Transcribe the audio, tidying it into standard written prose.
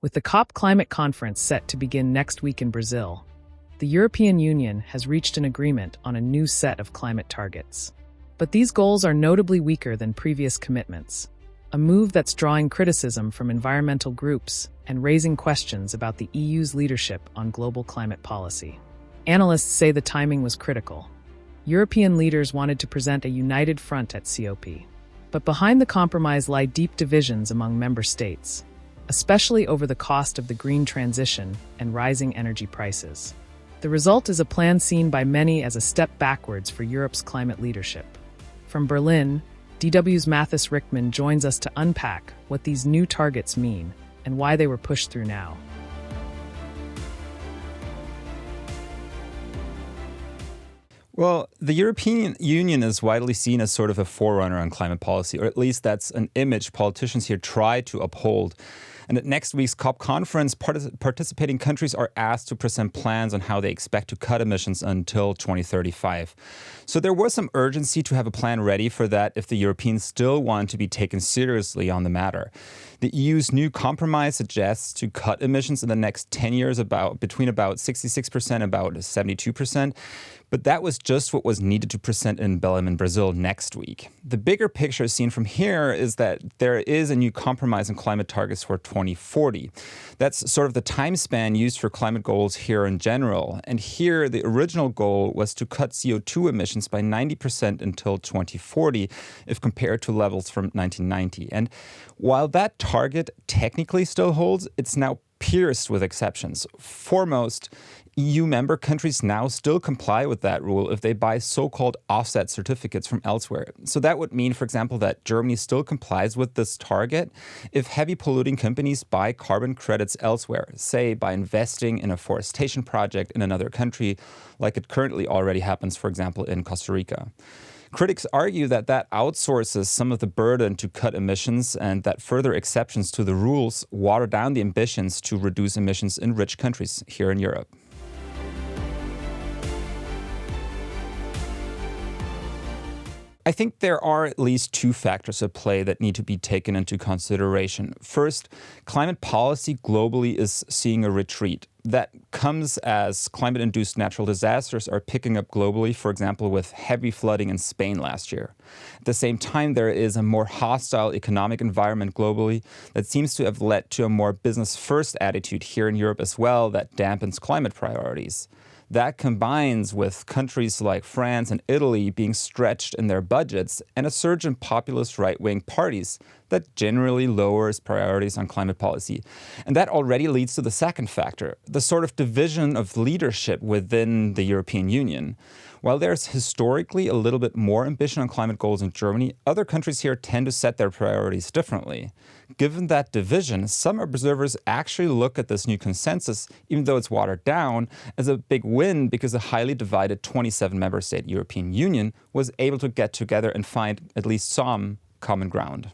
With the COP climate conference set to begin next week in Brazil, the European Union has reached an agreement on a new set of climate targets. But these goals are notably weaker than previous commitments, a move that's drawing criticism from environmental groups and raising questions about the EU's leadership on global climate policy. Analysts say the timing was critical. European leaders wanted to present a united front at COP. But behind the compromise lie deep divisions among member states, especially over the cost of the green transition and rising energy prices. The result is a plan seen by many as a step backwards for Europe's climate leadership. From Berlin, DW's Mathis Rickman joins us to unpack what these new targets mean and why they were pushed through now. Well, the European Union is widely seen as sort of a forerunner on climate policy, or at least that's an image politicians here try to uphold. And at next week's COP conference, participating countries are asked to present plans on how they expect to cut emissions until 2035. So there was some urgency to have a plan ready for that if the Europeans still want to be taken seriously on the matter. The EU's new compromise suggests to cut emissions in the next 10 years between about 66% and about 72%. But that was just what was needed to present in Belém in Brazil next week. The bigger picture seen from here is that there is a new compromise on climate targets for 2040. That's sort of the time span used for climate goals here in general. And here, the original goal was to cut CO2 emissions by 90% until 2040 if compared to levels from 1990. And while that target technically still holds, it's now pierced with exceptions. Foremost, EU member countries now still comply with that rule if they buy so-called offset certificates from elsewhere. So that would mean, for example, that Germany still complies with this target if heavy polluting companies buy carbon credits elsewhere, say by investing in a forestation project in another country, like it currently already happens, for example, in Costa Rica. Critics argue that that outsources some of the burden to cut emissions and that further exceptions to the rules water down the ambitions to reduce emissions in rich countries here in Europe. I think there are at least two factors at play that need to be taken into consideration. First, climate policy globally is seeing a retreat. That comes as climate-induced natural disasters are picking up globally, for example, with heavy flooding in Spain last year. At the same time, there is a more hostile economic environment globally that seems to have led to a more business-first attitude here in Europe as well that dampens climate priorities. That combines with countries like France and Italy being stretched in their budgets and a surge in populist right-wing parties that generally lowers priorities on climate policy. And that already leads to the second factor, the sort of division of leadership within the European Union. While there's historically a little bit more ambition on climate goals in Germany, other countries here tend to set their priorities differently. Given that division, some observers actually look at this new consensus, even though it's watered down, as a big win because the highly divided 27-member state European Union was able to get together and find at least some common ground.